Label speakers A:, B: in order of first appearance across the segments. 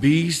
A: 20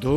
A: 2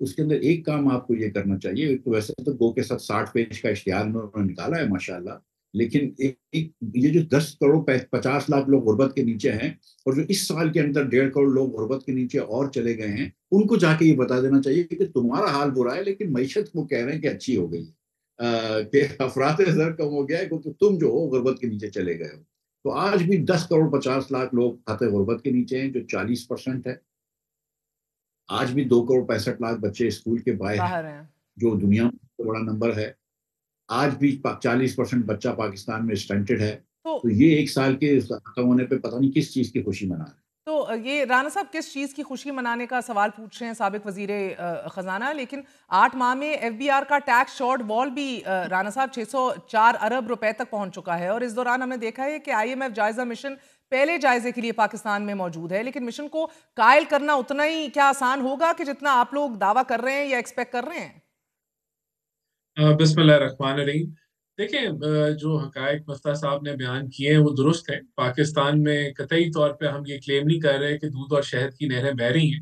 B: اس کے اندر ایک کام آپ کو یہ کرنا چاہیے. ایک تو ویسے تو گو کے ساتھ 60 پیج کا اشتہار انہوں نے نکالا ہے ماشاءاللہ, لیکن یہ جو 10 کروڑ 50 لاکھ لوگ غربت کے نیچے ہیں, اور جو اس سال کے اندر 1.5 کروڑ لوگ غربت کے نیچے اور چلے گئے ہیں, ان کو جا کے یہ بتا دینا چاہیے کہ تمہارا حال برا ہے لیکن معیشت وہ کہہ رہے ہیں کہ اچھی ہو گئی ہے, کہ افراط زر کم ہو گیا ہے کیونکہ تم جو ہو غربت کے نیچے چلے گئے ہو. تو آج بھی 10 کروڑ 50 لاکھ لوگ خط غربت کے نیچے ہیں, جو 40% ہے. آج بھی 2 کروڑ 65 لاکھ بچے اسکول کے باہر ہیں, جو دنیا میں بڑا نمبر ہے. آج بھی 40% بچہ پاکستان میں اسٹنٹڈ ہے. تو یہ ایک سال کے ختم ہونے پہ پتہ نہیں کس چیز کی خوشی منا رہے ہیں.
C: تو یہ رانا صاحب کس چیز کی خوشی منانے کا سوال پوچھ رہے ہیں سابق وزیر خزانہ, لیکن 8 ماہ میں ایف بی آر کا ٹیکس شارٹ وال بھی رانا صاحب 604 ارب روپے تک پہنچ چکا ہے, اور اس دوران ہم نے دیکھا ہے کہ آئی ایم ایف جائزہ مشن پہلے جائزے کے لیے پاکستان میں موجود ہے, لیکن مشن کو قائل کرنا اتنا ہی کیا آسان ہوگا کہ جتنا آپ لوگ دعویٰ کر رہے ہیں یا ایکسپیکٹ کر رہے ہیں؟
D: بسم اللہ الرحمن الرحیم. دیکھیں, جو حقائق مفتہ صاحب نے بیان کیے ہیں وہ درست ہیں. پاکستان میں قطعی طور پہ ہم یہ کلیم نہیں کر رہے کہ دودھ اور شہد کی نہریں بہہ رہی ہیں,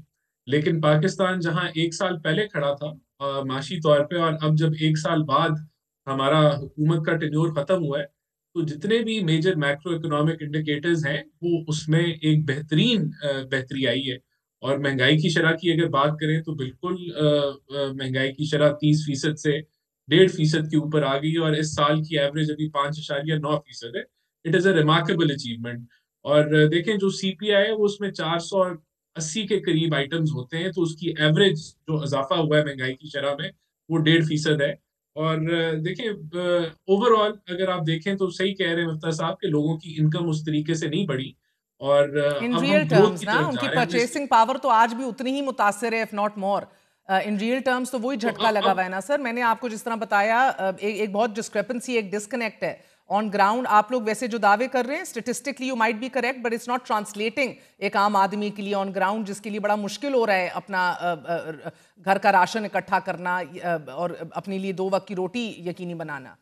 D: لیکن پاکستان جہاں 1 سال پہلے کھڑا تھا معاشی طور پہ, اور اب جب 1 سال بعد ہمارا حکومت کا ٹینیور ختم ہوا ہے, تو جتنے بھی میجر میکرو اکنامک انڈیکیٹرز ہیں وہ اس میں ایک بہتری آئی ہے. اور مہنگائی کی شرح کی اگر بات کریں تو بالکل مہنگائی کی شرح 30% سے 1.5% کے اوپر آ گئی, اور اس سال کی ایوریج ابھی 5.9% ہے. It is a remarkable achievement. اور دیکھیں جو سی پی آئی ہے وہ اس میں 480 کے قریب آئٹمز ہوتے ہیں, تو اس کی ایوریج جو اضافہ ہوا ہے مہنگائی کی شرح میں وہ 1.5% ہے. اور دیکھیں اوور آل اگر آپ دیکھیں تو صحیح کہہ رہے ہیں مفتہ صاحب کہ لوگوں کی انکم اس طریقے سے نہیں بڑھی, اور
C: ان ریئل ٹرمز نا ان کی پرچیسنگ پاور تو آج بھی اتنی ہی متاثر ہے, if not more. In real terms تو وہی جھٹکا لگا ہوا ہے نا سر. میں نے آپ کو جس طرح بتایا ایک بہت ڈسکریپنسی, ایک ڈسکنیکٹ ہے آن گراؤنڈ. آپ لوگ ویسے جو دعوے کر رہے ہیں statistically you might be correct, but it's not translating ایک عام آدمی کے لیے آن گراؤنڈ, جس کے لیے بڑا مشکل ہو رہا ہے اپنا گھر کا راشن اکٹھا کرنا اور اپنے لیے 2 وقت کی روٹی یقینی بنانا.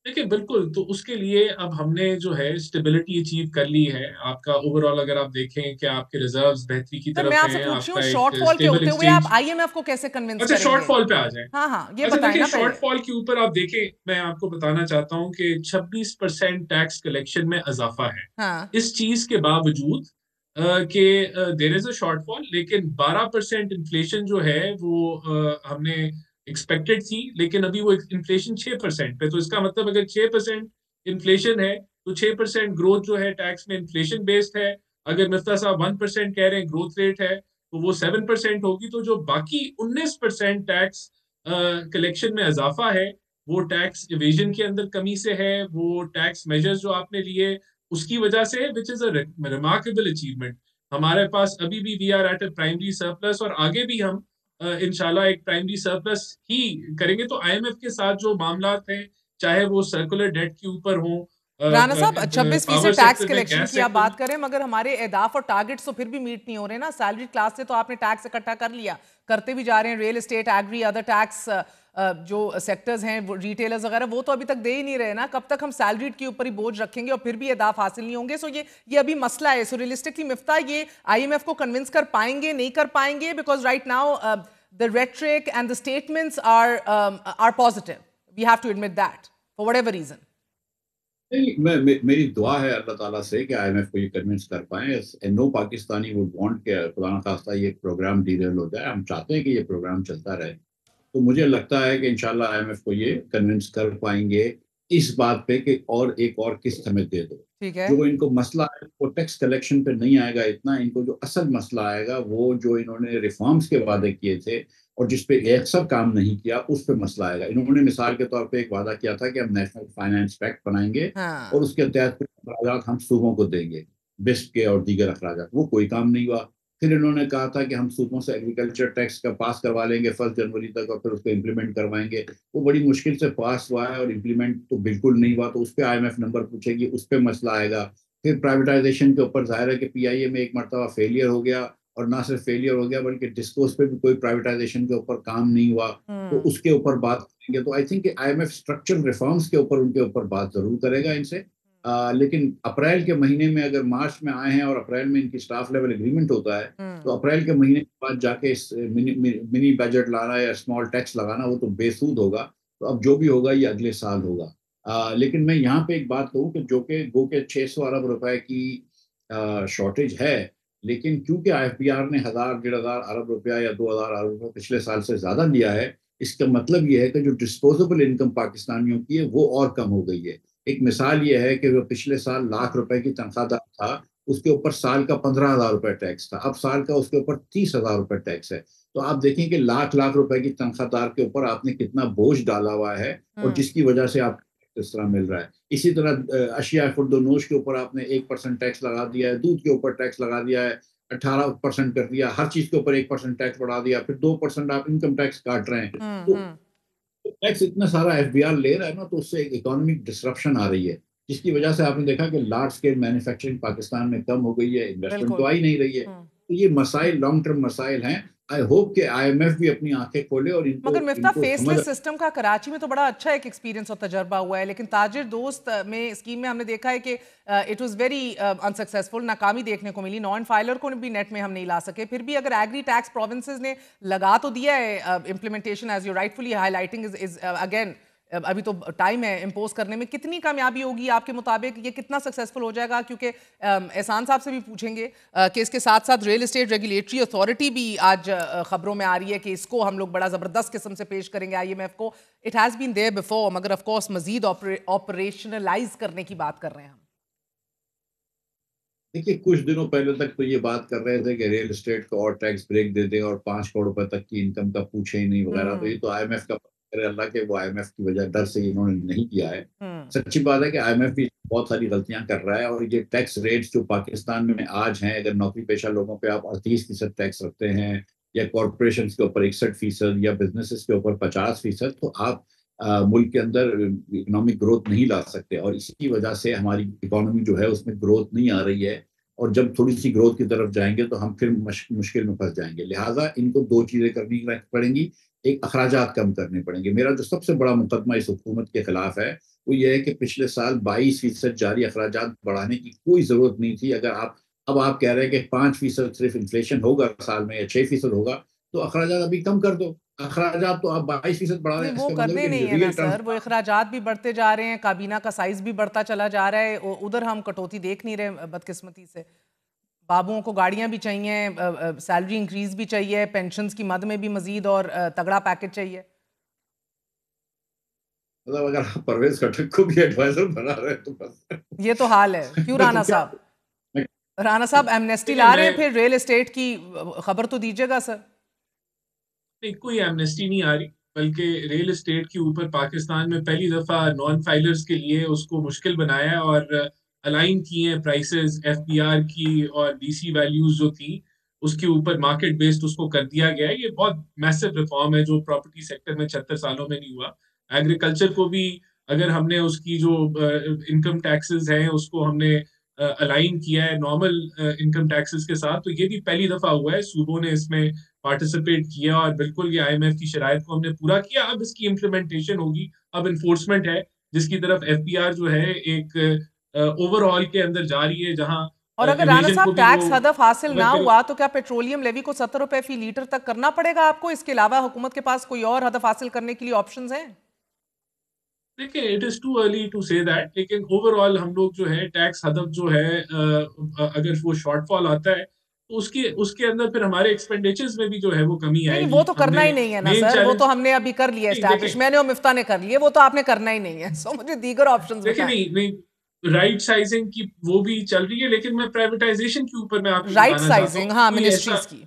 D: دیکھیں بالکل, تو اس کے لیے اب ہم نے جو ہے اسٹیبلٹی اچیو کر لی ہے. آپ کا اوور آل اگر آپ دیکھیں کہ آپ کے ریزروز بہتری کی طرف
C: میں آپ سے
D: ہیں,
C: پوچھ
D: آپ
C: رہی
D: کا
C: ہوں
D: ایک
C: شارٹ فال کے
D: اسٹیبل
C: ہوتے ہوئے آپ
D: ایکسچینج.
C: آئی ایم ایف کو کیسے کنونس کریں گے؟
D: اچھا شارٹ فال پہ آ جائیں.
C: ہاں یہ
D: اچھا
C: بتائیں
D: دیکھیں
C: نا پہلے.
D: شارٹ فال کے اوپر آپ دیکھیں, میں آپ کو بتانا چاہتا ہوں کہ 26% ٹیکس کلیکشن میں اضافہ ہے. اس چیز کے باوجود کہ دیر از اے شارٹ فال, لیکن 12% انفلیشن جو ہے وہ ہم نے ایکسپیکٹڈ تھی, لیکن ابھی وہ انفلیشن 6% پہ. تو اس کا مطلب اگر 6% انفلیشن ہے تو 6% گروتھ جو ہے ٹیکس میں انفلیشن بیسڈ ہے. اگر مفتہ صاحب 1% کہہ رہے ہیں گروتھ ریٹ ہے تو وہ 7% ہوگی. تو جو باقی 19% ٹیکس کلیکشن میں اضافہ ہے وہ ٹیکس ایویژن کے اندر کمی سے ہے, وہ ٹیکس میجرز جو آپ نے لیے اس کی وجہ سے, وچ از اے ریمارکیبل اچیومنٹ. ہمارے پاس ابھی بھی we are at a primary surplus, اور آگے بھی ہم انشاءاللہ ایک پرائمری سرپلس ہی کریں گے. تو آئی ایم ایف کے ساتھ جو معاملات ہیں, چاہے وہ سرکولر ڈیٹ کے اوپر ہوں,
C: رانا صاحب 26% ٹیکس کلیکشن کی آپ بات کریں, مگر ہمارے اہداف اور ٹارگٹس تو پھر بھی میٹ نہیں ہو رہے نا. سیلری کلاس سے تو آپ نے ٹیکس اکٹھا کر لیا, کرتے بھی جا رہے ہیں. Real estate, agri, other tax جو سیکٹرز ہیں, ریٹیلرز وغیرہ, وہ تو ابھی تک دے ہی نہیں رہے نا. کب تک ہم سیلریڈ کے اوپر ہی بوجھ رکھیں گے اور پھر بھی اہداف حاصل نہیں ہوں گے؟ سو یہ ابھی مسئلہ ہے. سو ریئلسٹکلی مفتاح, یہ آئی ایم ایف کو کنونس کر پائیں گے, نہیں کر پائیں گے؟ Because right now the rhetoric and the statements are positive. We have to admit that for whatever reason.
B: میری دعا ہے اللہ تعالیٰ سے کہ آئی ایم ایف کو یہ کنونس کر پائیں. نو پاکستانی وڈ وانٹ کہ خدا نخواستہ یہ پروگرام ڈیریل ہو جائے. ہم چاہتے ہیں کہ یہ پروگرام چلتا رہے. تو مجھے لگتا ہے کہ انشاءاللہ آئی ایم ایف کو یہ کنونس کر پائیں گے اس بات پہ کہ اور ایک اور قسط ہمیں دے دو. جو ان کو مسئلہ ہے وہ ٹیکس کلیکشن پہ نہیں آئے گا اتنا. ان کو جو اصل مسئلہ آئے گا وہ جو انہوں نے ریفارمز کے وعدے کیے تھے اور جس پہ اکثر کام نہیں کیا, اس پہ مسئلہ آئے گا. انہوں نے مثال کے طور پہ ایک وعدہ کیا تھا کہ ہم نیشنل فائنانس پیکٹ بنائیں گے اور اس کے تحت کچھ اخراجات ہم صوبوں کو دیں گے, بسٹ کے اور دیگر اخراجات. وہ کوئی کام نہیں ہوا. پھر انہوں نے کہا تھا کہ ہم صوبوں سے ایگریکلچر ٹیکس کا پاس کروا لیں گے 1 جنوری تک اور پھر اس کو امپلیمنٹ کروائیں گے. وہ بڑی مشکل سے پاس ہوا ہے اور امپلیمنٹ تو بالکل نہیں ہوا. تو اس پہ آئی ایم ایف نمبر پوچھے گی, اس پہ مسئلہ آئے گا. پھر پرائیویٹائزیشن کے اوپر ظاہر ہے کہ پی آئی اے میں ایک مرتبہ فیلئر ہو گیا, اور نہ صرف فیلئر ہو گیا بلکہ ڈسکوس پہ بھی کوئی پرائیویٹائزیشن کے اوپر کام نہیں ہوا. تو اس کے اوپر بات کریں گے. تو آئی تھنک کہ I M F structural reforms کے اوپر ان کے اوپر بات ضرور کرے گا ان سے, لیکن اپریل کے مہینے میں اگر مارچ میں آئے ہیں اور اپریل میں ان کی اسٹاف لیول اگریمنٹ ہوتا ہے تو اپریل کے مہینے کے بعد جا کے منی بجٹ لانا یا اسمال ٹیکس لگانا وہ تو بے سود ہوگا. تو اب جو بھی ہوگا یہ اگلے سال ہوگا. لیکن میں یہاں پہ ایک بات کہوں کہ جو کہ گو کہ 600 ارب روپے کی شارٹیج ہے، لیکن کیونکہ IFBR نے 1,000-1,500 ارب روپیہ یا 2,000 ارب روپیہ پچھلے سال سے زیادہ لیا ہے، اس کا مطلب یہ ہے کہ جو ڈسپوزیبل انکم پاکستانیوں کی ہے وہ اور کم ہو گئی ہے. ایک مثال یہ ہے کہ وہ پچھلے سال لاکھ روپے کی تنخواہ دار تھا، اس کے اوپر سال کا 15,000 روپے ٹیکس تھا، اب سال کا اس کے اوپر 30,000 روپے ٹیکس ہے. تو آپ دیکھیں کہ لاکھ روپے کی تنخواہ دار کے اوپر آپ نے کتنا بوجھ ڈالا ہوا ہے اور جس کی وجہ سے آپ اس طرح مل رہا ہے. اسی طرح اشیاء خورد و نوش کے اوپر آپ نے 1% ٹیکس لگا دیا ہے، دودھ کے اوپر ٹیکس لگا دیا ہے، 18% کر دیا، ہر چیز کے اوپر 1% ٹیکس بڑھا دیا، پھر 2% آپ انکم ٹیکس کاٹ رہے ہیں. تو ٹیکس اتنا سارا FBR لے رہا ہے نا، تو اس سے ایک اکانومک ڈسرپشن آ رہی ہے، جس کی وجہ سے آپ نے دیکھا کہ لارج اسکیل مینوفیکچرنگ پاکستان میں کم ہو گئی ہے، انویسٹمنٹ تو آئی نہیں رہی ہے. تو یہ مسائل لانگ ٹرم مسائل ہیں. آئی ہوپ کہ IMF بھی اپنی آنکھیں کھولے اور ان کو
C: مگر مفتاح فیس
B: سمجھ.
C: لیس سسٹم کا کراچی میں تو بڑا اچھا ایک ایکسپیرینس اور تجربہ ہوا ہے، لیکن تاجر دوست میں اسکیم میں ہم نے دیکھا ہے کہ اٹ واز ویری انسکسیسفل، ناکامی دیکھنے کو ملی. نان فائلر کو بھی نیٹ میں ہم نہیں لا سکے. پھر بھی اگر ایگری ٹیکس پروونسز نے لگا تو دیا ہے implementation as you رائٹفلی high lighting is again ابھی تو ٹائم ہے امپوز کرنے میں. کتنی کامیابی ہوگی آپ کے مطابق؟ یہ کتنا سکسیسفل ہو جائے گا؟ کیونکہ احسان صاحب سے بھی پوچھیں گے کہ اس کے ساتھ ساتھ ریل اسٹیٹ ریگولیٹری اتھارٹی بھی آج خبروں میں آ رہی ہے کہ اس کو ہم لوگ بڑا زبردست قسم سے پیش کریں گے IMF کو. It has been there before, مگر آف کورس مزید آپریشنلائز کرنے کی بات کر رہے ہیں ہم.
B: دیکھیے کچھ دنوں پہلے تک تو یہ بات کر رہے تھے کہ ریل اسٹیٹ کو اور ٹیکس بریک دے دیں اور 5 کروڑ روپے تک کی انکم کا پوچھے ہی نہیں وغیرہ. تو یہ تو IMF کا کرے اللہ کہ وہ IMF کی وجہ ڈر سے انہوں نے نہیں کیا ہے. سچی بات ہے کہ IMF بھی بہت ساری غلطیاں کر رہا ہے، اور یہ ٹیکس ریٹس جو پاکستان میں آج ہیں، اگر نوکری پیشہ لوگوں پہ آپ 38% ٹیکس رکھتے ہیں یا کارپوریشنز کے اوپر 61% یا بزنسز کے اوپر 50%، تو آپ ملک کے اندر اکنامک گروتھ نہیں لا سکتے. اور اسی کی وجہ سے ہماری اکانومی جو ہے اس میں گروتھ نہیں آ رہی ہے، اور جب تھوڑی سی گروتھ کی طرف جائیں گے تو ہم پھر مشکل میں پھنس جائیں گے. لہٰذا ان کو 2 چیزیں کرنی پڑیں گی. ایک اخراجات کم کرنے پڑیں گے. میرا جو سب سے بڑا مقدمہ اس حکومت کے خلاف ہے وہ یہ ہے کہ پچھلے سال 22% جاری اخراجات بڑھانے کی کوئی ضرورت نہیں تھی. اگر آپ کہہ رہے ہیں کہ 5% صرف انفلیشن ہوگا سال میں یا 6% ہوگا، تو اخراجات ابھی کم کر دو. اخراجات تو آپ 22% بڑھا رہے ہیں،
C: وہ کرنے نہیں ہے نا سر، وہ اخراجات بھی بڑھتے جا رہے ہیں، کابینہ کا سائز بھی بڑھتا چلا جا رہا ہے. ادھر ہم کٹوتی دیکھ نہیں رہے بدقسمتی سے. بابوؤں کو گاڑیاں بھی چاہیے، سیلری انکریز بھی چاہیے، پینشنز کی مد میں بھی مزید اور تگڑا پیکج چاہیے.
B: مطلب اگر آپ پرویز خٹک کو بھی ایڈوائزر بنا رہے ہیں تو بس
C: یہ تو حال ہے. کیوں رانا صاحب ایمنیسٹی لا رہے ہیں؟ پھر ریل اسٹیٹ کی خبر تو دیجیے گا سر.
D: نہیں، کوئی ایمنیسٹی نہیں آ رہی، بلکہ ریل اسٹیٹ کے اوپر پاکستان میں پہلی دفعہ نان فائلرز کے لیے اس کو مشکل بنایا ہے اور الائن کیے ہیں پرائسز FBR کی اور DC ویلیوز جو تھی اس کے اوپر مارکیٹ بیسڈ اس کو کر دیا گیا ہے. یہ بہت میسو ریفارم ہے جو پراپرٹی سیکٹر میں 76 سالوں میں نہیں ہوا. ایگریکلچر کو بھی اگر ہم نے اس کی جو انکم ٹیکسز ہیں اس کو ہم نے الائن کیا ہے نارمل انکم ٹیکسز کے ساتھ، تو یہ بھی پہلی دفعہ ہوا ہے. صوبوں نے اس میں پارٹیسپیٹ کیا اور بالکل یہ IMF کی شرائط کو ہم نے پورا کیا. اب اس کی امپلیمنٹیشن ہوگی، اب انفورسمنٹ ہے جس کی طرف FBR جو ہے ایک اوور آل کے اندر جاری ہے. جہاں
C: اور اگر رانا صاحب ٹیکس ہدف حاصل نہ ہوا تو کیا پیٹرولیم لیوی کو 70 روپے فی لیٹر تک کرنا پڑے گا آپ کو؟ اس کے علاوہ حکومت کے پاس کوئی اور ہدف حاصل کرنے کے لیے آپشنز ہیں؟
D: دیکھیں it is too early to say that, لیکن اوور آل ہم لوگ جو ہے ٹیکس ہدف جو ہے اگر وہ شارٹ فال آتا ہے تو اس کے اندر پھر ہمارے ایکسپینڈیچرز میں بھی جو ہے وہ کمی آئے گی.
C: نہیں وہ تو کرنا ہی نہیں ہے نا سر، وہ تو ہم نے ابھی کر لیا اسٹیبلش، میں نے اور مفتاح نے کر لیے، وہ تو آپ نے کرنا ہی نہیں ہے. سو مجھے دیگر آپشنز
D: بتائیں. دیکھیں نہیں، رائٹ سائزنگ کی وہ بھی چل رہی ہے، لیکن میں پرائیویٹائزیشن کے اوپر میں آپ کو
C: رائٹ سائزنگ، ہاں منسٹریز کی.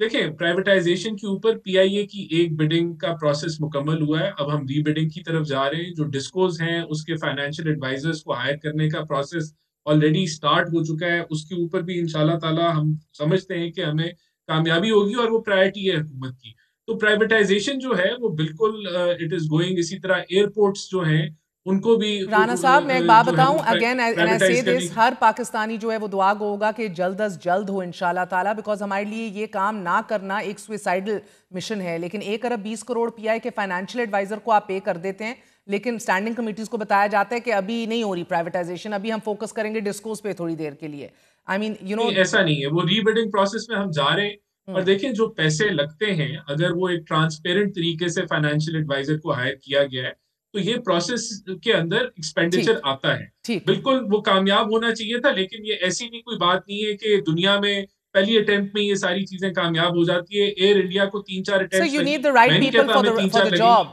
D: دیکھیں پرائیویٹائزیشن کے اوپر PIA کی ایک بڈنگ کا پروسیس مکمل ہوا ہے. اب ہم ری بڈنگ کی طرف جا رہے ہیں. جو ڈسکوز ہیں اس کے فائنینشیل ایڈوائزرز کو ہائر کرنے کا پروسیس آلریڈی سٹارٹ ہو چکا ہے. اس کے اوپر بھی انشاءاللہ تعالی ہم سمجھتے ہیں کہ ہمیں کامیابی ہوگی اور وہ پرائرٹی ہے حکومت کی. تو پرائیویٹائزیشن جو ہے وہ بالکل اٹ از گوئنگ. اسی طرح ایئرپورٹس جو ہیں ان کو بھی
C: رانا صاحب میں ایک بات بتاؤں اگین اینڈ آئی سے دس، ہر پاکستانی جو ہے وہ دعا گو ہوگا کہ جلد از جلد ہو انشاءاللہ تعالیٰ، بیکاز ہمارے لیے یہ کام نہ کرنا ایک سوئسائڈل مشن ہے. لیکن 1 ارب 20 کروڑ PI کے فائنینشیل ایڈوائزر کو آپ پے کر دیتے ہیں، لیکن اسٹینڈنگ کمیٹیز کو بتایا جاتا ہے کہ ابھی نہیں ہو رہی پرائیویٹائزیشن, ابھی ہم فوکس کریں گے ڈسکوز پہ تھوڑی دیر کے لیے. آئی مین یو نو
D: ایسا نہیں ہے, وہ ری بڈنگ پروسیس میں ہم جا رہے ہیں, اور دیکھیں جو پیسے لگتے ہیں اگر وہ ایک ٹرانسپیرنٹ طریقے سے فائنینشیل ایڈوائزر کو ہائر کیا گیا ہے تو یہ پروسیس کے اندر ایکسپینڈیچر آتا ہے. بالکل وہ کامیاب ہونا چاہیے تھا, لیکن یہ ایسی بھی کوئی بات نہیں ہے کہ دنیا میں پہلی اٹیمپٹ میں یہ ساری چیزیں کامیاب ہو جاتی ہے. ایئر انڈیا کو 3-4 attempts
C: So you need the right people for the job.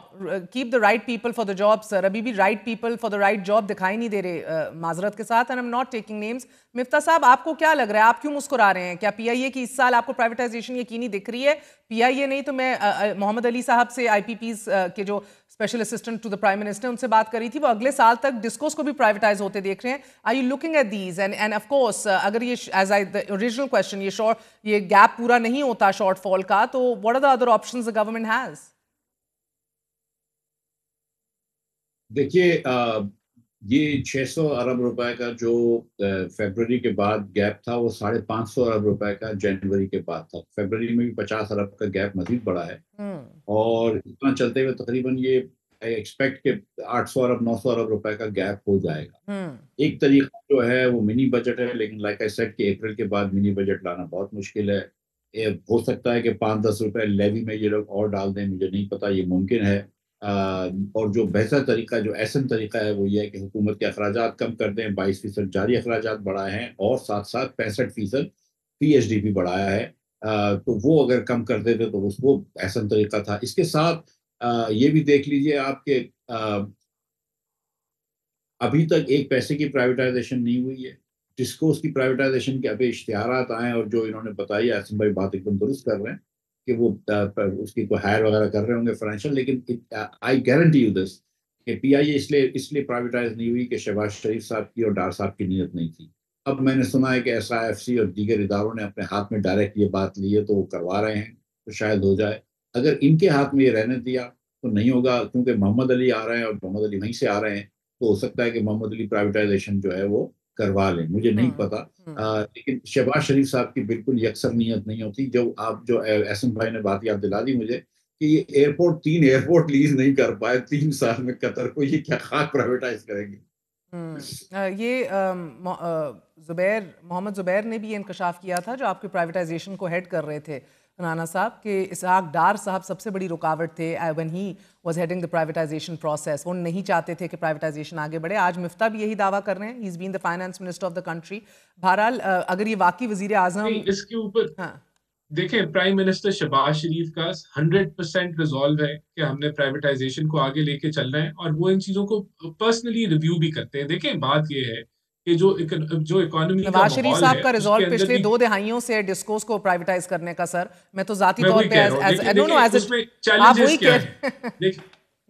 C: Keep the right people for the job, sir. ابھی بھی right people for the right job دکھائی نہیں دے رہے معذرت کے ساتھ, and I'm not taking names. مفتاح صاحب آپ کو کیا لگ رہا ہے, آپ کیوں مسکرا رہے ہیں؟ کیا پی آئی اے کی اس سال آپ کو پرائیویٹائزیشن یقینی دکھ رہی ہے؟ پی آئی اے نہیں تو میں محمد علی صاحب سے آئی پی پیز کے جو special assistant to the prime minister ان سے بات کری تھی, وہ اگلے سال تک ڈسکوز کو بھی پرائیویٹائز ہوتے دیکھ رہے ہیں. Are you looking at these and of course اگر یہ ایز آئی اوریجنل کوشچن یہ گیپ پورا نہیں ہوتا شارٹ فال کا, تو what are the other options the government has?
B: دیکھیے یہ 600 ارب روپے کا جو فیبرری کے بعد گیپ تھا وہ 550 ارب روپے کا جنوری کے بعد تھا. فیبرری میں بھی 50 ارب کا گیپ مزید بڑا ہے, اور اتنا چلتے ہوئے تقریباً یہ ایکسپیکٹ کہ 800 ارب 900 ارب روپے کا گیپ ہو جائے گا. ایک طریقہ جو ہے وہ منی بجٹ ہے, لیکن لائک آئی سیڈ کہ اپریل کے بعد منی بجٹ لانا بہت مشکل ہے. ہو سکتا ہے کہ 5-10 روپے لیوی میں یہ لوگ اور ڈال دیں, مجھے نہیں پتا, یہ ممکن ہے. اور جو بہتر طریقہ جو احسن طریقہ ہے وہ یہ ہے کہ حکومت کے اخراجات کم کر دیں. 22% جاری اخراجات بڑھائے ہیں, اور ساتھ ساتھ 65% پی ایچ ڈی بھی بڑھایا ہے. تو وہ اگر کم کر دیتے تو وہ احسن طریقہ تھا. اس کے ساتھ یہ بھی دیکھ لیجئے آپ کہ ابھی تک ایک پیسے کی پرائیویٹائزیشن نہیں ہوئی ہے. ڈسکوز کی پرائیویٹائزیشن کے ابھی اشتہارات آئے ہیں, اور جو انہوں نے بتائی, احسن بھائی بات ایک دم درست کر رہے ہیں کہ وہ اس کی کوئی ہائر وغیرہ کر رہے ہوں گے فائنینشیل, لیکن آئی گارنٹی یو دس کہ پی آئی اے اس لیے پرائیویٹائز نہیں ہوئی کہ شہباز شریف صاحب کی اور ڈار صاحب کی نیت نہیں تھی. اب میں نے سنا ہے کہ ایس آئی ایف سی اور دیگر اداروں نے اپنے ہاتھ میں ڈائریکٹ یہ بات لی ہے, تو وہ کروا رہے ہیں, تو شاید ہو جائے. اگر ان کے ہاتھ میں یہ رہنے دیا تو نہیں ہوگا, کیونکہ محمد علی آ رہے ہیں اور محمد علی وہیں سے آ رہے ہیں, تو ہو سکتا ہے کہ محمد علی پرائیویٹائزیشن جو ہے وہ کروا لیں, مجھے نہیں پتا. لیکن شہباز شریف صاحب کی بالکل یکسر نیت نہیں ہوتی. جو احسن بھائی نے بات یاد دلا دی مجھے کہ یہ 3 ایئرپورٹ لیز نہیں کر پائے 3 سال میں قطر کو, یہ کیا خاک پرائیویٹائز کریں گے.
C: یہ محمد زبیر نے بھی یہ انکشاف کیا تھا جو آپ کی پرائیویٹائزیشن کو ہیڈ کر رہے تھے رانا صاحب, کہ اسحاق ڈار صاحب سب سے بڑی رکاوٹ تھے when he was heading the privatization process. وہ نہیں چاہتے تھے کہ پرائیویٹائزیشن آگے بڑھے. آج مفتاح بھی یہی دعویٰ کر رہے ہیں, he's been the finance minister of the country. بہرحال اگر یہ واقعی وزیر اعظم
D: اس کے اوپر دیکھیں, پرائم منسٹر شہباز شریف کا 100% ریزالو ہے کہ ہم نے پرائیویٹائزیشن کو آگے لے کے چلنا ہے, اور وہ ان چیزوں کو پرسنلی ریویو بھی کرتے ہیں. دیکھیں بات یہ ہے کہ جو اکانومی کا
C: نواز شریف
D: ماحول
C: صاحب
D: ہے
C: کا ریزالو پچھلے 2 دہائیوں سے ڈسکوز کو پرائیویٹائز کرنے کا, سر میں تو ذاتی طور پہ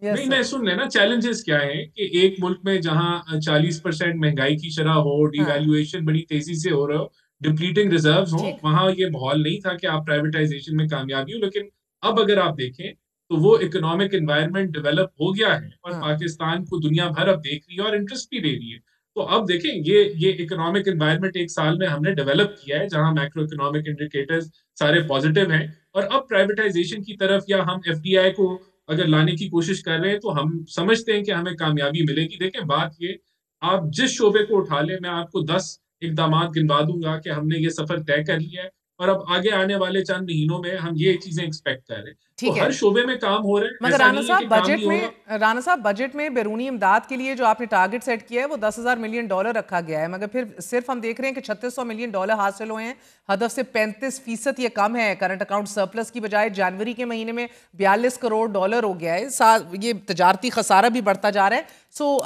D: نہیں, میں سن لینا چیلنجز کیا ہیں کہ ایک ملک میں جہاں 40% مہنگائی کی شرح ہو, ڈی ویلیویشن بڑی تیزی سے ہو رہا ہو, ڈپلیٹنگ ریزروز ہوں, وہاں یہ ماحول نہیں تھا کہ آپ پرائیویٹائزیشن میں کامیابی ہو. لیکن اب اگر آپ دیکھیں تو وہ اکنامک انوائرمنٹ ڈیولپ ہو گیا ہے, اور پاکستان کو دنیا بھر اب دیکھ رہی ہے اور انٹرسٹ بھی دے رہی ہے. تو اب دیکھیں یہ اکنامک انوائرمنٹ 1 سال میں ہم نے ڈیولپ کیا ہے جہاں میکرو اکنامک انڈیکیٹرز سارے پازیٹیو ہیں, اور اب پرائیویٹائزیشن کی طرف یا ہم ایف ڈی آئی کو اگر لانے کی کوشش کر رہے ہیں تو ہم سمجھتے ہیں کہ ہمیں کامیابی ملے گی. دیکھیں بات یہ, آپ جس شعبے کو اٹھا لیں, میں آپ کو 10 اقدامات گنوا دوں گا کہ ہم نے یہ سفر طے کر لیا ہے, اور اب آگے آنے والے چند مہینوں میں ہم یہ چیزیں ایکسپیکٹ کر رہے ہیں. تو ہر شعبے میں کام ہو رہا ہے.
C: مگر رانا صاحب بجٹ میں بیرونی امداد کے لیے جو آپ نے ٹارگٹ سیٹ کیا ہے وہ $10,000 ملین رکھا گیا ہے, مگر پھر صرف ہم دیکھ رہے ہیں کہ $3600 ملین حاصل ہوئے ہیں. ہدف سے 35% یہ کم ہے. کرنٹ اکاؤنٹ سرپلس کی بجائے جنوری کے مہینے میں $42 کروڑ ہو گیا ہے. یہ تجارتی خسارہ بھی بڑھتا جا رہا ہے. So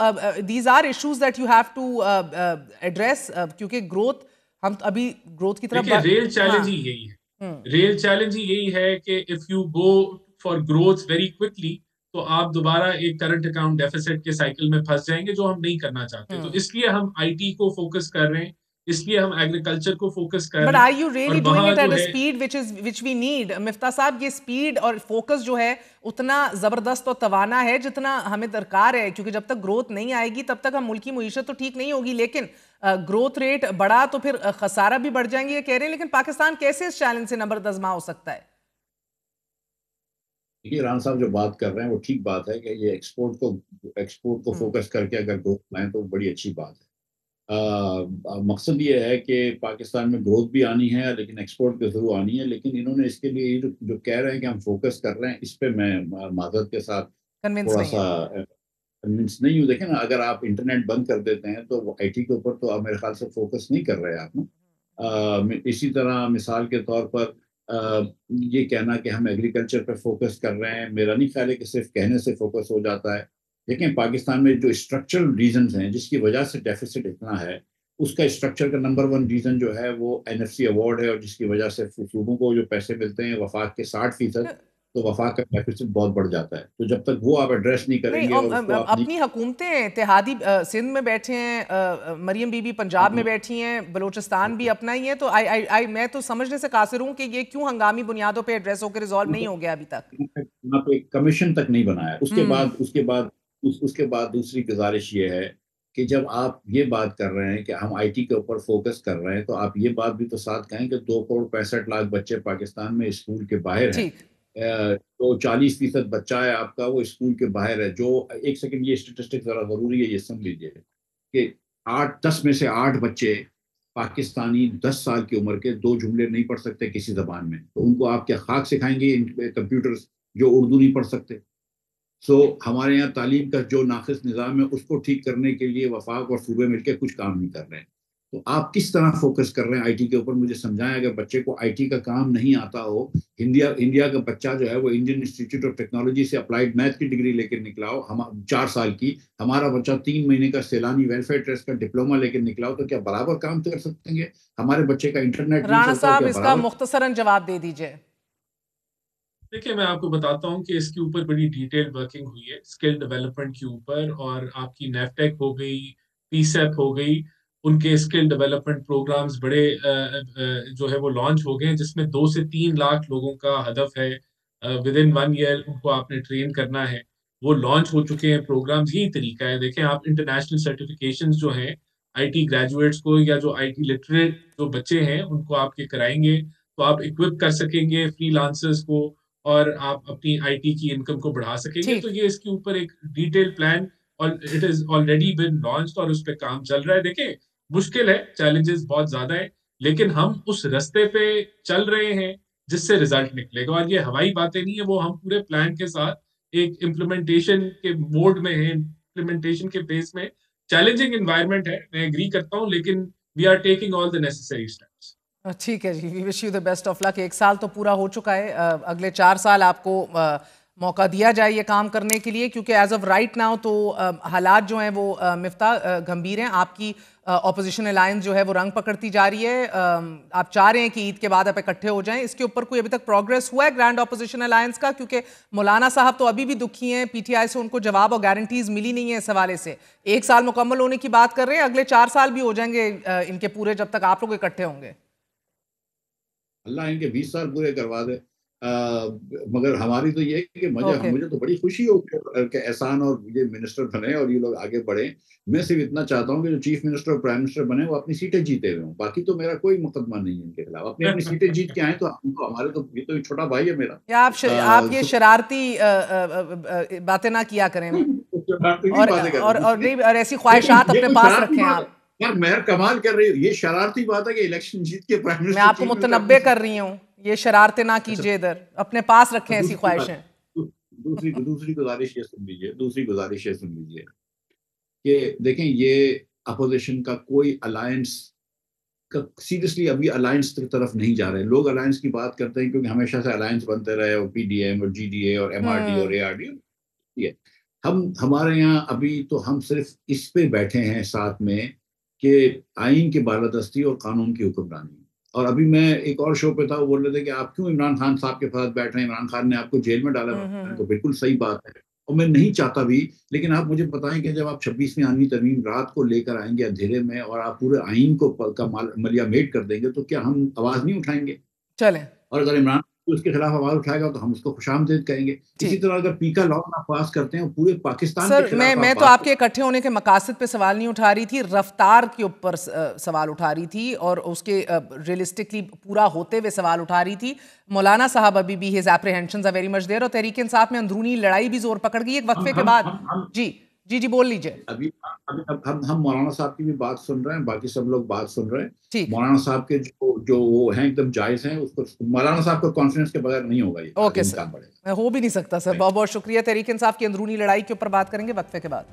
C: these are issues that you have to address, کیونکہ گروتھ ہم ابھی گروتھ کی طرف
D: ریل چیلنج ہی یہی ہے. ریل چیلنج ہی یہی ہے کہ if you go for growth very quickly تو آپ دوبارہ ایک کرنٹ اکاؤنٹ ڈیفیسٹ کے سائیکل میں پھنس جائیں گے, جو ہم نہیں کرنا چاہتے. تو اس لیے ہم آئی ٹی کو فوکس کر رہے ہیں, اس لیے ہم ایگریکلچر کو فوکس کر رہے ہیں.
C: But are you really doing it at a speed which we need? مفتاح صاحب, یہ سپیڈ اور فوکس جو ہے اتنا زبردست اور توانا ہے جتنا ہمیں درکار ہے, کیونکہ جب تک گروتھ نہیں آئے گی تب تک ہم ملکی معیشت تو ٹھیک نہیں ہوگی. لیکن گروتھ ریٹ بڑھا تو پھر خسارہ بھی بڑھ جائیں گے, یہ کہہ رہے ہیں. لیکن پاکستان کیسے اس چیلنج سے نبرد آزما ہو سکتا ہے؟
B: دیکھیے ران صاحب جو بات کر رہے ہیں وہ ٹھیک بات ہے کہ یہ ایکسپورٹ کو فوکس کر کے اگر گروتھ لائیں تو بڑی اچھی بات ہے. مقصد یہ ہے کہ پاکستان میں گروتھ بھی آنی ہے لیکن ایکسپورٹ کے تھرو آنی ہے. لیکن انہوں نے اس کے لیے جو کہہ رہے ہیں کہ ہم فوکس کر رہے ہیں, اس پہ میں معذرت کے ساتھ
C: کنونس
B: تھوڑا
C: نہیں
B: سا
C: ہے.
B: کنوینس نہیں ہوں. دیکھیں نا, اگر آپ انٹرنیٹ بند کر دیتے ہیں تو آئی ٹی کے اوپر تو آپ میرے خیال سے فوکس نہیں کر رہے آپ نا. اسی طرح مثال کے طور پر یہ کہنا کہ ہم ایگریکلچر پہ فوکس کر رہے ہیں, میرا نہیں خیال ہے کہ صرف کہنے سے فوکس ہو جاتا ہے. دیکھیں پاکستان میں جو اسٹرکچرل ریزنز ہیں جس کی وجہ سے ڈیفیسٹ اتنا ہے, اس کا اسٹرکچر کا نمبر 1 ریزن جو ہے وہ NFC ایوارڈ ہے, اور جس کی وجہ سے صوبوں کو جو پیسے ملتے ہیں وفاق کے 60%, تو وفاق کا ڈیفیسٹ بہت بڑھ جاتا ہے. تو جب تک وہ آپ ایڈریس نہیں کریں
C: نہیں,
B: گے اور اس کو آپ نہیں,
C: اپنی حکومتیں اتحادی سندھ میں بیٹھے ہیں, مریم بی بی پنجاب میں بیٹھی ہیں, بلوچستان بھی اپنا ہی ہے, تو میں تو سمجھنے سے قاصر ہوں کہ یہ کیوں ہنگامی بنیادوں پہ ایڈریس ہو کے ریزالو نہیں ہو گیا ابھی تک.
B: وہاں پہ کمیشن تک نہیں بنایا. اس کے بعد دوسری گزارش یہ ہے کہ جب آپ یہ بات کر رہے ہیں کہ ہم آئی ٹی کے اوپر فوکس کر رہے ہیں, تو آپ یہ بات بھی تو ساتھ کہیں کہ 2.65 کروڑ بچے پاکستان میں اسکول کے باہر ہیں.
C: ٹھیک,
B: تو 40% بچہ ہے آپ کا وہ اسکول کے باہر ہے. جو ایک سیکنڈ, یہ اسٹیٹسٹک ذرا ضروری ہے, یہ سن لیجیے کہ 10 میں سے 8 بچے پاکستانی 10 سال کی عمر کے 2 جملے نہیں پڑھ سکتے کسی زبان میں. تو ان کو آپ کیا خاک سکھائیں گے کمپیوٹر جو اردو نہیں پڑھ سکتے؟ ہمارے یہاں تعلیم کا جو ناقص نظام ہے اس کو ٹھیک کرنے کے لیے وفاق اور صوبے مل کے کچھ کام نہیں کر رہے ہیں. تو آپ کس طرح فوکس کر رہے ہیں آئی ٹی کے اوپر, مجھے سمجھائیں. اگر بچے کو آئی ٹی کا کام نہیں آتا ہو, انڈیا کا بچہ جو ہے وہ انڈین انسٹیٹیوٹ آف ٹیکنالوجی سے اپلائیڈ میتھ کی ڈگری لے کر نکلا ہو, 4 سال کی, ہمارا بچہ 3 مہینے کا سیلانی ویلفیئر ٹرسٹ کا ڈپلوما لے کر نکلا ہو, تو کیا برابر کام کر سکتے ہیں؟ ہمارے بچے کا انٹرنیٹ نہیں
C: رانا
B: چلتا ہو,
C: صاحب
B: کیا
C: اس کا
B: برابر؟
C: مختصراً جواب دے دیجئے.
D: دیکھیں میں آپ کو بتاتا ہوں کہ اس کے اوپر بڑی ڈیٹیل ورکنگ ہوئی ہے اسکل ڈیولپمنٹ کے اوپر, اور آپ کی نیفٹیک ہو گئی, پی سیپ ہو گئی, ان کے اسکل ڈیولپمنٹ پروگرامز بڑے جو ہے وہ لانچ ہو گئے, جس میں 2 سے 3 لاکھ لوگوں کا ہدف ہے ود ان 1 ایئر ان کو آپ نے ٹرین کرنا ہے. وہ لانچ ہو چکے ہیں پروگرامز. یہی طریقہ ہے. دیکھیں آپ انٹرنیشنل سرٹیفکیشنز جو ہیں آئی ٹی گریجویٹس کو یا جو آئی ٹی لٹریٹ جو بچے ہیں ان کو آپ کے کرائیں گے تو آپ اکوپ کر سکیں گے فری لانسرز کو, اور آپ اپنی آئی ٹی کی انکم کو بڑھا سکیں گے. تو
C: ٹھیک,
D: یہ اس کے اوپر ایک ڈیٹیل پلان, اور it is already been launched, اور اس پہ کام چل رہا ہے. دیکھیں مشکل ہے, چیلنجز بہت زیادہ ہیں, لیکن ہم اس رستے پہ چل رہے ہیں جس سے رزلٹ نکلے گا. اور یہ ہوائی باتیں نہیں ہیں, وہ ہم پورے پلان کے ساتھ ایک امپلیمنٹیشن کے موڈ میں ہیں, امپلیمنٹیشن کے فیس میں. چیلنجنگ انوائرمنٹ ہے, میں ایگری کرتا ہوں, لیکن we are taking all the necessary steps.
C: ٹھیک ہے جی, we wish you the best of luck. 1 سال تو پورا ہو چکا ہے, اگلے 4 سال آپ کو موقع دیا جائے یہ کام کرنے کے لیے, کیونکہ ایز آف رائٹ ناؤ تو حالات جو ہیں وہ مفتاح گھمبیر ہیں. آپ کی اپوزیشن الائنس جو ہے وہ رنگ پکڑتی جا رہی ہے. آپ چاہ رہے ہیں کہ عید کے بعد آپ اکٹھے ہو جائیں. اس کے اوپر کوئی ابھی تک پروگریس ہوا ہے گرینڈ اپوزیشن الائنس کا؟ کیونکہ مولانا صاحب تو ابھی بھی دکھی ہیں, پی ٹی آئی سے ان کو جواب اور گارنٹیز ملی نہیں ہے اس حوالے سے. 1 سال مکمل ہونے کی بات کر رہے ہیں, اگلے 4 سال بھی ہو جائیں گے ان کے پورے جب تک آپ لوگ اکٹھے ہوں گے.
B: اللہ ان کے 20 سال پورے کروا دے. مگر ہماری تو یہ ہے کہ مجھے تو بڑی خوشی ہو کہ احسان اور یہ منسٹر بنے اور یہ لوگ آگے بڑھیں. میں صرف اتنا چاہتا ہوں کہ جو چیف منسٹر اور پرائم منسٹر بنے وہ اپنی سیٹیں جیتے ہوئے ہوں. باقی تو میرا کوئی مقدمہ نہیں ہے ان کے خلاف. اپنی سیٹیں جیت کے آئیں تو ہمارے تو یہ تو چھوٹا بھائی ہے میرا.
C: یا آپ یہ شرارتی باتیں نہ کیا کریں, اور ایسی خواہشات اپنے پاس رکھیں. آپ
B: یار مہر کمال کر رہی ہو, یہ شرارتی بات ہے کہ الیکشن جیت کے پرائم منسٹر,
C: میں آپ کو متنبع کر رہی ہوں, یہ شرارتیں نہ کیجیے, ادھر اپنے پاس رکھیں ایسی خواہشیں.
B: دوسری گزارش یہ سن لیجیے کہ دیکھیں یہ اپوزیشن کا کوئی الائنس سیریسلی ابھی الائنس کی طرف نہیں جا رہے. لوگ الائنس کی بات کرتے ہیں کیونکہ ہمیشہ سے الائنس بنتے رہے, اور پی ڈی ایم اور جی ڈی اے اور ایم آر ڈی اور اے آر ڈی. ہمارے یہاں ابھی تو ہم صرف اس پہ بیٹھے ہیں ساتھ میں کہ آئین کی بالادستی اور قانون کی حکمرانی. اور ابھی میں ایک اور شو پہ تھا, وہ بول رہے تھے کہ آپ کیوں عمران خان صاحب کے پاس بیٹھ رہے ہیں, عمران خان نے آپ کو جیل میں ڈالا. تو بالکل صحیح بات ہے, اور میں نہیں چاہتا بھی. لیکن آپ مجھے بتائیں کہ جب آپ 26ویں آئینی ترمیم رات کو لے کر آئیں گے اندھیرے میں, اور آپ پورے آئین کو ملیا میٹ کر دیں گے, تو کیا ہم آواز نہیں اٹھائیں گے؟
C: چلیں.
B: اور اگر عمران اس کے خلاف آواز اٹھائے گا تو ہم اس کو خوش آمدید کہیں گے. اسی طرح اگر پیکا لا پاس کرتے ہیں پورے پاکستان کے خلاف.
C: میں تو آپ کے اکٹھے ہونے کے مقاصد پہ سوال نہیں اٹھا رہی تھی, رفتار کے اوپر سوال اٹھا رہی تھی اور اس کے ریئلسٹکلی پورا ہوتے ہوئے سوال اٹھا رہی تھی. مولانا صاحب ابھی بھی his apprehensions are very much there, اور تحریک انصاف میں اندرونی لڑائی بھی زور پکڑ گئی ایک وقفے کے بعد. جی بول لیجئے.
B: ابھی ہم مولانا صاحب کی بھی بات سن رہے ہیں, باقی سب لوگ بات سن رہے ہیں. مولانا صاحب کے جو وہ ہیں ایک دم جائز ہیں, اس کو مولانا صاحب کو کانفیڈنس کے بغیر نہیں ہوگا.
C: اوکے سر, ہو بھی نہیں سکتا سر. بہت بہت شکریہ. تحریک انصاف کی اندرونی لڑائی کے اوپر بات کریں گے وقفے کے بعد.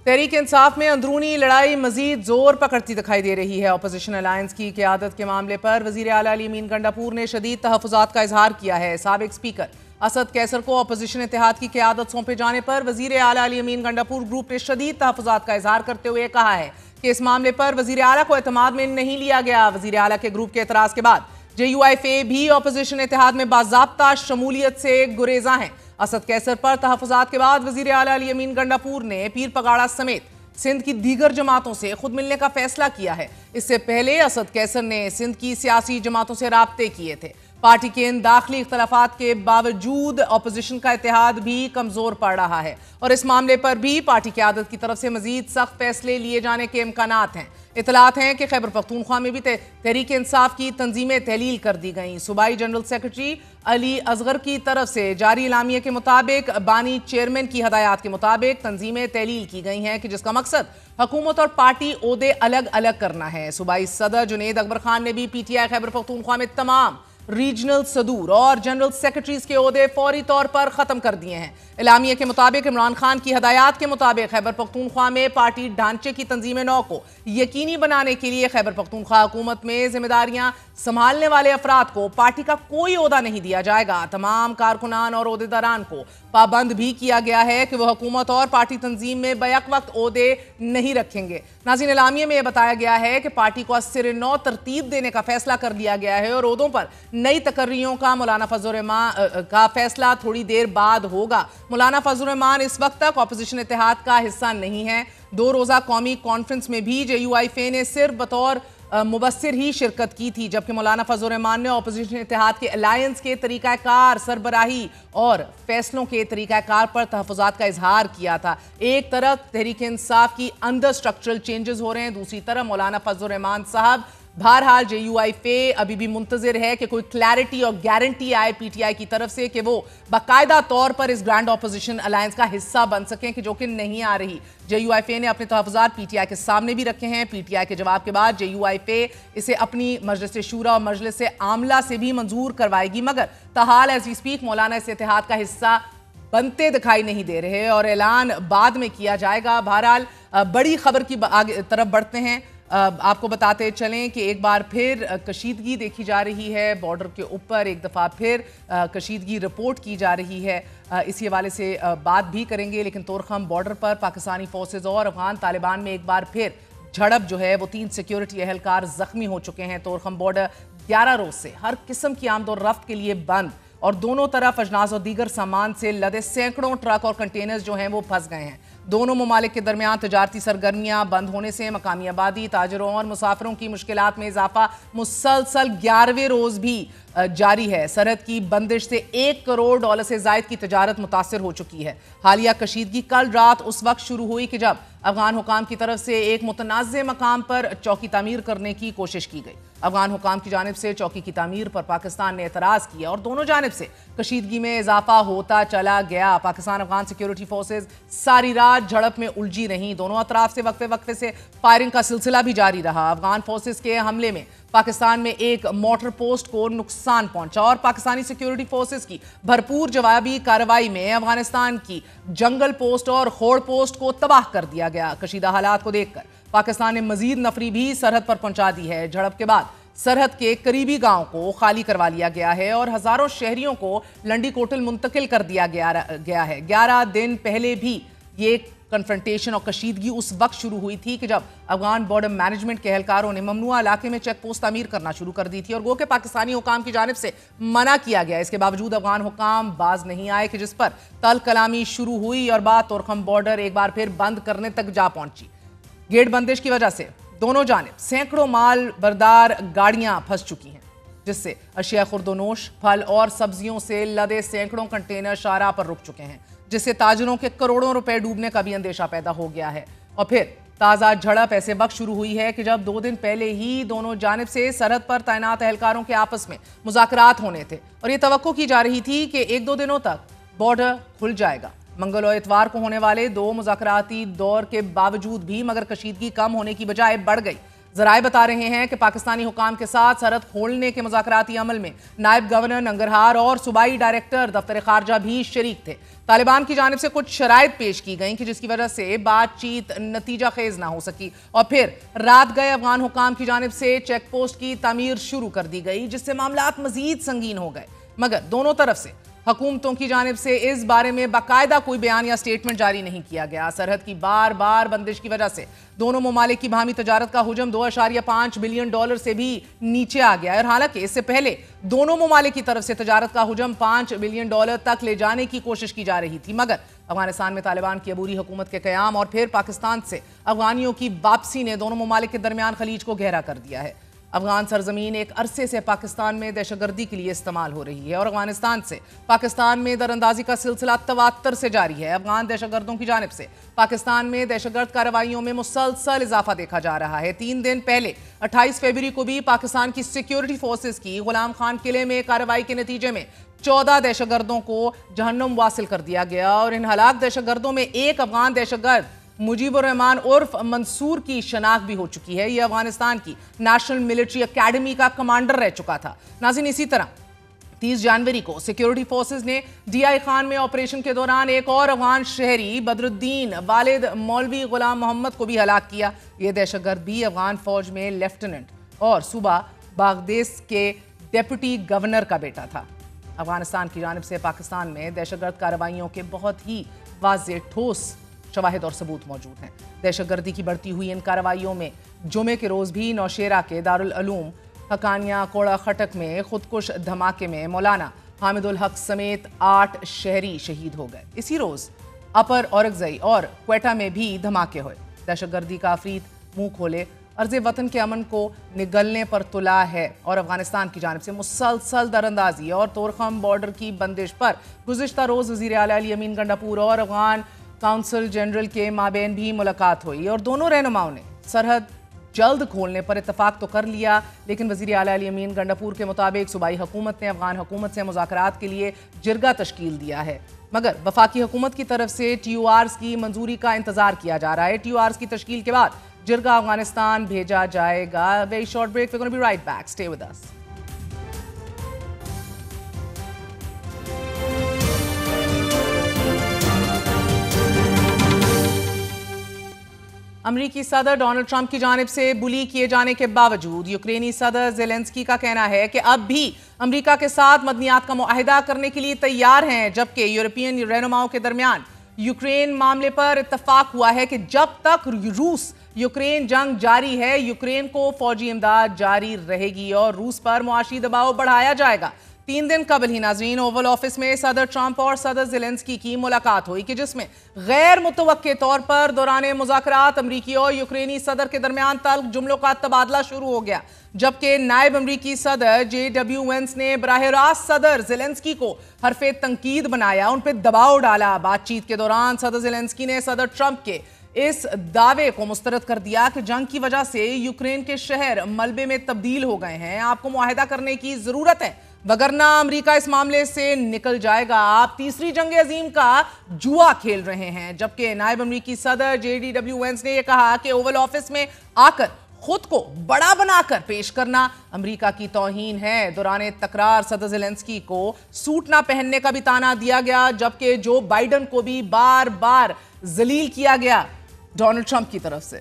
C: تحریک انصاف میں اندرونی لڑائی مزید زور پکڑتی دکھائی دے رہی ہے. اپوزیشن الائنس کی قیادت کے معاملے پر وزیر اعلیٰ علی امین گنڈاپور نے شدید تحفظات کا اظہار کیا ہے. سابق اسپیکر اسد کیسر کو اپوزیشن اتحاد کی قیادت سونپے جانے پر وزیر اعلیٰ علی امین گنڈاپور گروپ نے شدید تحفظات کا اظہار کرتے ہوئے کہا ہے کہ اس معاملے پر وزیر اعلیٰ کو اعتماد میں نہیں لیا گیا. وزیر اعلیٰ کے گروپ کے اعتراض کے بعد JUIF بھی اپوزیشن اتحاد میں باضابطہ شمولیت سے گریزاں ہیں. اسد کیسر پر تحفظات کے بعد وزیر اعلیٰ علی امین گنڈاپور نے پیر پگاڑا سمیت سندھ کی دیگر جماعتوں سے خود ملنے کا فیصلہ کیا ہے. اس سے پہلے اسد کیسر نے سندھ کی سیاسی جماعتوں سے رابطے کیے تھے. پارٹی کے ان داخلی اختلافات کے باوجود اپوزیشن کا اتحاد بھی کمزور پڑ رہا ہے اور اس معاملے پر بھی پارٹی قیادت کی طرف سے مزید سخت فیصلے لیے جانے کے امکانات ہیں. اطلاعات ہیں کہ خیبر پختونخوا میں بھی تحریک انصاف کی تنظیمیں تحلیل کر دی گئیں. صوبائی جنرل سیکرٹری علی اصغر کی طرف سے جاری اعلامیے کے مطابق بانی چیئرمین کی ہدایات کے مطابق تنظیمیں تحلیل کی گئی ہیں کہ جس کا مقصد حکومت اور پارٹی عہدے الگ الگ کرنا ہے. صوبائی صدر جنید اکبر خان نے بھی PTI خیبر پختونخوا میں تمام ریجنل صدور اور جنرل سیکرٹریز کے عہدے فوری طور پر ختم کر دیے ہیں. اعلامیے کے مطابق عمران خان کی ہدایات کے مطابق خیبر پختونخوا میں پارٹی ڈھانچے کی تنظیم نو کو یقینی بنانے کے لیے خیبر پختونخوا حکومت میں ذمہ داریاں سنبھالنے والے افراد کو پارٹی کا کوئی عہدہ نہیں دیا جائے گا. تمام کارکنان اور عہدیداران کو پابند بھی کیا گیا ہے کہ وہ حکومت اور پارٹی تنظیم میں بیک وقت عہدے نہیں رکھیں گے. ناظرین, اعلامیے میں یہ بتایا گیا ہے کہ پارٹی کو ازسر نو ترتیب دینے کا فیصلہ کر لیا گیا ہے اور عہدوں پر نئی تقرریوں کا مولانا فضل الرحمان کا فیصلہ تھوڑی دیر بعد ہوگا. مولانا فضل الرحمان اس وقت تک اپوزیشن اتحاد کا حصہ نہیں ہے. 2 روزہ قومی کانفرنس میں بھی JUIF نے صرف بطور مبصر ہی شرکت کی تھی, جبکہ مولانا فضل الرحمان نے اپوزیشن اتحاد کے الائنس کے طریقہ کار, سربراہی اور فیصلوں کے طریقہ کار پر تحفظات کا اظہار کیا تھا. ایک طرف تحریک انصاف کی اندر سٹرکچرل چینجز ہو رہے ہیں, دوسری طرف مولانا فضل الرحمان صاحب. بہرحال JUIF ابھی بھی منتظر ہے کہ کوئی کلیرٹی اور گارنٹی آئے PTI کی طرف سے کہ وہ باقاعدہ طور پر اس گرینڈ اپوزیشن الائنس کا حصہ بن سکیں, کہ جو کہ نہیں آ رہی. JUIF نے اپنے تحفظات PTI کے سامنے بھی رکھے ہیں. PTI کے جواب کے بعد JUIF اسے اپنی مجلس شورا اور مجلس عاملہ سے بھی منظور کروائے گی, مگر تاحال ایز وی اسپیک مولانا اس اتحاد کا حصہ بنتے دکھائی نہیں دے رہے اور اعلان بعد میں کیا جائے گا. بہرحال بڑی خبر کی طرف بڑھتے ہیں. آپ کو بتاتے چلیں کہ ایک بار پھر کشیدگی دیکھی جا رہی ہے بارڈر کے اوپر, ایک دفعہ پھر کشیدگی رپورٹ کی جا رہی ہے. اسی حوالے سے بات بھی کریں گے, لیکن طورخم بارڈر پر پاکستانی فورسز اور افغان طالبان میں ایک بار پھر جھڑپ جو ہے وہ 3 سیکیورٹی اہلکار زخمی ہو چکے ہیں. طورخم بارڈر 11 روز سے ہر قسم کی آمد و رفت کے لیے بند اور دونوں طرف اجناس اور دیگر سامان سے لدے سینکڑوں ٹرک اور کنٹینرز جو ہیں وہ پھنس گئے ہیں. دونوں ممالک کے درمیان تجارتی سرگرمیاں بند ہونے سے مقامی آبادی, تاجروں اور مسافروں کی مشکلات میں اضافہ مسلسل 11ویں روز بھی جاری ہے. سرحد کی بندش سے $1 کروڑ سے زائد کی تجارت متاثر ہو چکی ہے. حالیہ کشیدگی کل رات اس وقت شروع ہوئی کہ جب افغان حکام کی طرف سے ایک متنازع مقام پر چوکی تعمیر کرنے کی کوشش کی گئی. افغان حکام کی جانب سے چوکی کی تعمیر پر پاکستان نے اعتراض کیا اور دونوں جانب سے کشیدگی میں اضافہ ہوتا چلا گیا. پاکستان افغان سیکیورٹی فورسز ساری رات جھڑپ میں الجھی رہیں. دونوں اطراف سے وقفے سے فائرنگ کا سلسلہ بھی جاری رہا. افغان فورسز کے حملے میں پاکستان میں ایک موٹر پوسٹ کو نقصان پہنچا اور پاکستانی سیکیورٹی فورسز کی بھرپور جوابی کارروائی میں افغانستان کی جنگل پوسٹ اور خوڑ پوسٹ کو تباہ کر دیا گیا. کشیدہ حالات کو دیکھ کر پاکستان نے مزید نفری بھی سرحد پر پہنچا دی ہے. جھڑپ کے بعد سرحد کے قریبی گاؤں کو خالی کروا لیا گیا ہے اور ہزاروں شہریوں کو لنڈی کوٹل منتقل کر دیا گیا ہے. 11 دن پہلے بھی یہ کنفرنٹیشن اور کشیدگی اس وقت شروع ہوئی تھی کہ جب افغان بارڈر مینجمنٹ کے اہلکاروں نے ممنوعہ علاقے میں چیک پوسٹ تعمیر کرنا شروع کر دی تھی اور گو کہ پاکستانی حکام کی جانب سے منع کیا گیا. اس کے باوجود افغان حکام باز نہیں آئے کہ جس پر تلخ کلامی شروع ہوئی اور بات تورخم بارڈر ایک بار پھر بند کرنے تک جا پہنچی. گیٹ بندش کی وجہ سے دونوں جانب سینکڑوں مال بردار گاڑیاں پھنس چکی ہیں جس سے اشیاء خوردونوش پھل اور سبزیوں سے لدے سینکڑوں کنٹینر شاہراہ پر رک چکے ہیں جس سے تاجروں کے کروڑوں روپے ڈوبنے کا بھی اندیشہ پیدا ہو گیا ہے. اور پھر تازہ جھڑپ ایسے وقت شروع ہوئی ہے کہ جب 2 دن پہلے ہی دونوں جانب سے سرحد پر تعینات اہلکاروں کے آپس میں مذاکرات ہونے تھے اور یہ توقع کی جا رہی تھی کہ 1-2 دنوں تک بارڈر کھل جائے گا. منگل اور اتوار کو ہونے والے 2 مذاکراتی دور کے باوجود بھی مگر کشیدگی کم ہونے کی بجائے بڑھ گئی. ذرائع بتا رہے ہیں کہ پاکستانی حکام کے ساتھ سرحد کھولنے کے مذاکراتی عمل میں نائب گورنر ننگرہار اور صوبائی ڈائریکٹر دفتر خارجہ بھی شریک تھے. طالبان کی جانب سے کچھ شرائط پیش کی گئیں کہ جس کی وجہ سے بات چیت نتیجہ خیز نہ ہو سکی اور پھر رات گئے افغان حکام کی جانب سے چیک پوسٹ کی تعمیر شروع کر دی گئی جس سے معاملات مزید سنگین ہو گئے. مگر دونوں طرف سے حکومتوں کی جانب سے اس بارے میں باقاعدہ کوئی بیان یا سٹیٹمنٹ جاری نہیں کیا گیا. سرحد کی بار بار بندش کی وجہ سے دونوں ممالک کی باہمی تجارت کا حجم $2.5 بلین سے بھی نیچے آ گیا اور حالانکہ اس سے پہلے دونوں ممالک کی طرف سے تجارت کا حجم $5 بلین تک لے جانے کی کوشش کی جا رہی تھی. مگر افغانستان میں طالبان کی عبوری حکومت کے قیام اور پھر پاکستان سے افغانیوں کی واپسی نے دونوں ممالک کے درمیان خلیج کو گہرا کر دیا ہے. افغان سرزمین ایک عرصے سے پاکستان میں دہشت گردی کے لیے استعمال ہو رہی ہے اور افغانستان سے پاکستان میں دراندازی کا سلسلہ تواتر سے جاری ہے. افغان دہشت گردوں کی جانب سے پاکستان میں دہشت گرد کارروائیوں میں مسلسل اضافہ دیکھا جا رہا ہے. 3 دن پہلے 28 فروری کو بھی پاکستان کی سیکیورٹی فورسز کی غلام خان قلعے میں کارروائی کے نتیجے میں 14 دہشت گردوں کو جہنم واصل کر دیا گیا اور ان ہلاک دہشت گردوں میں ایک افغان دہشت گرد مجیب الرحمان عرف منصور کی شناخت بھی ہو چکی ہے. یہ افغانستان کی نیشنل ملٹری اکیڈمی کا کمانڈر رہ چکا تھا. ناظرین اسی طرح 30 جنوری کو سیکیورٹی فورسز نے ڈی آئی خان میں آپریشن کے دوران ایک اور افغان شہری بدر الدین والد مولوی غلام محمد کو بھی ہلاک کیا. یہ دہشت گرد بھی افغان فوج میں لیفٹیننٹ اور صوبہ باغدیس کے ڈیپٹی گورنر کا بیٹا تھا. افغانستان کی جانب سے پاکستان میں دہشت گرد کارروائیوں کے بہت ہی واضح ٹھوس شواہد اور ثبوت موجود ہیں. دہشت گردی کی بڑھتی ہوئی ان کارروائیوں میں جمعے کے روز بھی نوشیرہ کے دارالعلوم حقانیہ کوڑا خٹک میں خودکش دھماکے میں مولانا حامد الحق سمیت 8 شہری شہید ہو گئے. اسی روز اپر اورکزئی اور کوئٹہ میں بھی دھماکے ہوئے. دہشت گردی کا عفریت منہ کھولے عرض وطن کے امن کو نگلنے پر تلا ہے اور افغانستان کی جانب سے مسلسل دراندازی اور تورخم بارڈر کی بندش پر گزشتہ روز وزیر اعلیٰ علی امین گنڈاپور اور افغان کونسل جنرل کے مابین بھی ملاقات ہوئی اور دونوں رہنماؤں نے سرحد جلد کھولنے پر اتفاق تو کر لیا لیکن وزیر اعلیٰ علی امین گنڈاپور کے مطابق صوبائی حکومت نے افغان حکومت سے مذاکرات کے لیے جرگہ تشکیل دیا ہے. مگر وفاقی حکومت کی طرف سے ٹی او آرز کی منظوری کا انتظار کیا جا رہا ہے. ٹی او آرز کی تشکیل کے بعد جرگہ افغانستان بھیجا جائے گا. Very short break. we're going to be right back. Stay with us. امریکی صدر ڈونلڈ ٹرمپ کی جانب سے بلی کیے جانے کے باوجود یوکرینی صدر زیلنسکی کا کہنا ہے کہ اب بھی امریکہ کے ساتھ مدنیات کا معاہدہ کرنے کے لیے تیار ہیں جبکہ یورپین رہنماؤں کے درمیان یوکرین معاملے پر اتفاق ہوا ہے کہ جب تک روس یوکرین جنگ جاری ہے یوکرین کو فوجی امداد جاری رہے گی اور روس پر معاشی دباؤ بڑھایا جائے گا. 3 دن قبل ہی ناظرین اوول آفس میں صدر ٹرمپ اور صدر زیلنسکی کی ملاقات ہوئی کہ جس میں غیر متوقع طور پر دوران مذاکرات امریکی اور یوکرینی صدر کے درمیان تلخ جملوں کا تبادلہ شروع ہو گیا جبکہ نائب امریکی صدر جے ڈبلیو وینس نے براہ راست صدر زیلنسکی کو حرف تنقید بنایا ان پہ دباؤ ڈالا. بات چیت کے دوران صدر زیلنسکی نے صدر ٹرمپ کے اس دعوے کو مسترد کر دیا کہ جنگ کی وجہ سے یوکرین کے شہر ملبے میں تبدیل ہو گئے ہیں. آپ کو معاہدہ کرنے کی ضرورت ہے وگرنہ امریکہ اس معاملے سے نکل جائے گا. آپ تیسری جنگ عظیم کا جوا کھیل رہے ہیں. جبکہ نائب امریکی صدر جے ڈی ڈبلیو وینس نے یہ کہا کہ اوول آفس میں آ کر خود کو بڑا بنا کر پیش کرنا امریکہ کی توہین ہے. دوران تکرار صدر زیلنسکی کو سوٹ نہ پہننے کا بھی تانا دیا گیا جبکہ جو بائیڈن کو بھی بار بار ذلیل کیا گیا ڈونلڈ ٹرمپ کی طرف سے.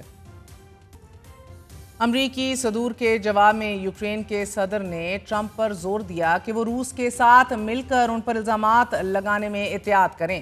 C: امریکی صدور کے جواب میں یوکرین کے صدر نے ٹرمپ پر زور دیا کہ وہ روس کے ساتھ مل کر ان پر الزامات لگانے میں احتیاط کریں.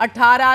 C: 18